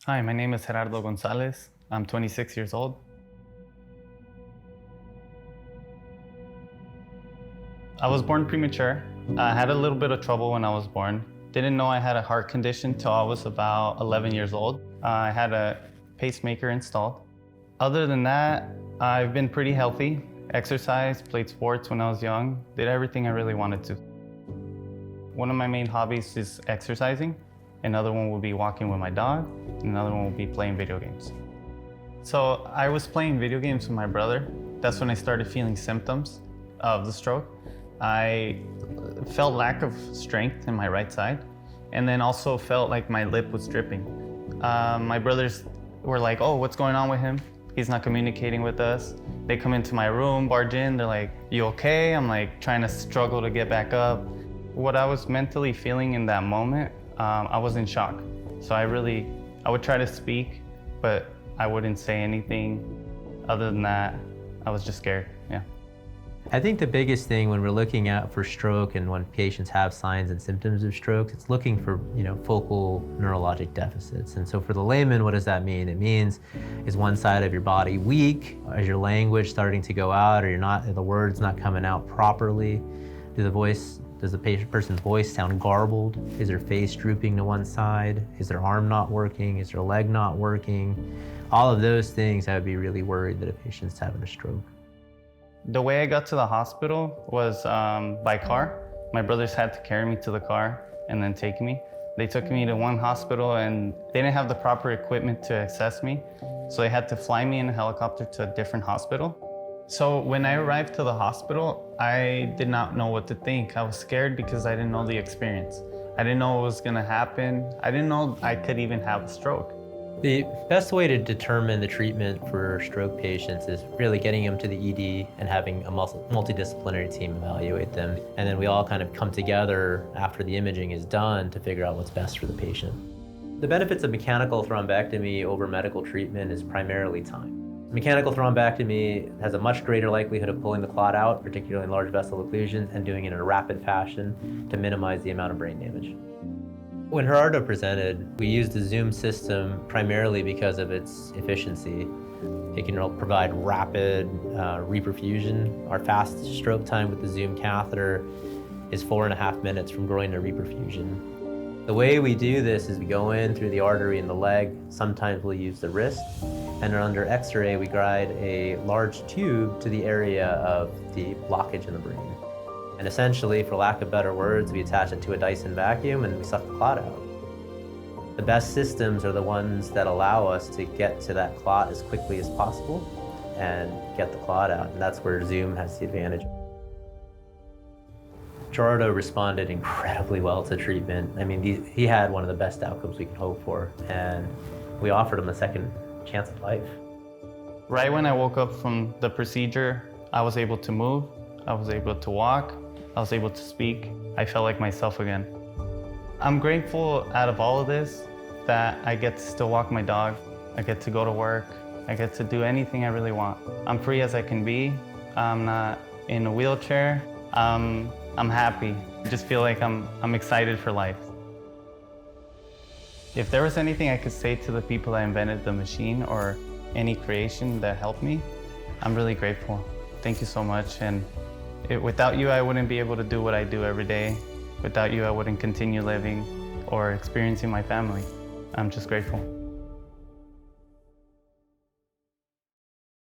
Hi, my name is Gerardo Gonzalez. I'm 26 years old. I was born premature. I had a little bit of trouble when I was born. Didn't know I had a heart condition till I was about 11 years old. I had a pacemaker installed. Other than that, I've been pretty healthy. Exercised, played sports when I was young, did everything I really wanted to. One of my main hobbies is exercising. Another one would be walking with my dog. Another one would be playing video games. So I was playing video games with my brother. That's when I started feeling symptoms of the stroke. I felt lack of strength in my right side, and then also felt like my lip was dripping. My brothers were like, "Oh, what's going on with him? He's not communicating with us." They come into my room, barge in, they're like, "You okay?" I'm like trying to struggle to get back up. What I was mentally feeling in that moment, I was in shock. So I would try to speak, but I wouldn't say anything. Other than that, I was just scared, yeah. I think the biggest thing when we're looking out for stroke and when patients have signs and symptoms of stroke, it's looking for focal neurologic deficits. And so for the layman, what does that mean? It means, is one side of your body weak? Is your language starting to go out, or are the words not coming out properly? Does the person's voice sound garbled? Is their face drooping to one side? Is their arm not working? Is their leg not working? All of those things, I would be really worried that a patient's having a stroke. The way I got to the hospital was by car. My brothers had to carry me to the car and then take me. They took me to one hospital and they didn't have the proper equipment to assess me, so they had to fly me in a helicopter to a different hospital. So when I arrived to the hospital, I did not know what to think. I was scared because I didn't know the experience. I didn't know what was gonna happen. I didn't know I could even have a stroke. The best way to determine the treatment for stroke patients is really getting them to the ED and having a multidisciplinary team evaluate them. And then we all kind of come together after the imaging is done to figure out what's best for the patient. The benefits of mechanical thrombectomy over medical treatment is primarily time. Mechanical thrombectomy has a much greater likelihood of pulling the clot out, particularly in large vessel occlusions, and doing it in a rapid fashion to minimize the amount of brain damage. When Gerardo presented, we used the Zoom system primarily because of its efficiency. It can provide rapid reperfusion. Our fast stroke time with the Zoom catheter is 4.5 minutes from groin to reperfusion. The way we do this is we go in through the artery in the leg. Sometimes we'll use the wrist. And under X-ray, we guide a large tube to the area of the blockage in the brain. And essentially, for lack of better words, we attach it to a Dyson vacuum and we suck the clot out. The best systems are the ones that allow us to get to that clot as quickly as possible and get the clot out. And that's where Zoom has the advantage. Gerardo responded incredibly well to treatment. I mean, he had one of the best outcomes we could hope for, and we offered him a second chance at life. Right when I woke up from the procedure, I was able to move, I was able to walk, I was able to speak. I felt like myself again. I'm grateful out of all of this that I get to still walk my dog, I get to go to work, I get to do anything I really want. I'm free as I can be. I'm not in a wheelchair. I'm happy. I just feel like I'm excited for life. If there was anything I could say to the people that invented the machine or any creation that helped me, I'm really grateful. Thank you so much. And without you, I wouldn't be able to do what I do every day. Without you, I wouldn't continue living or experiencing my family. I'm just grateful.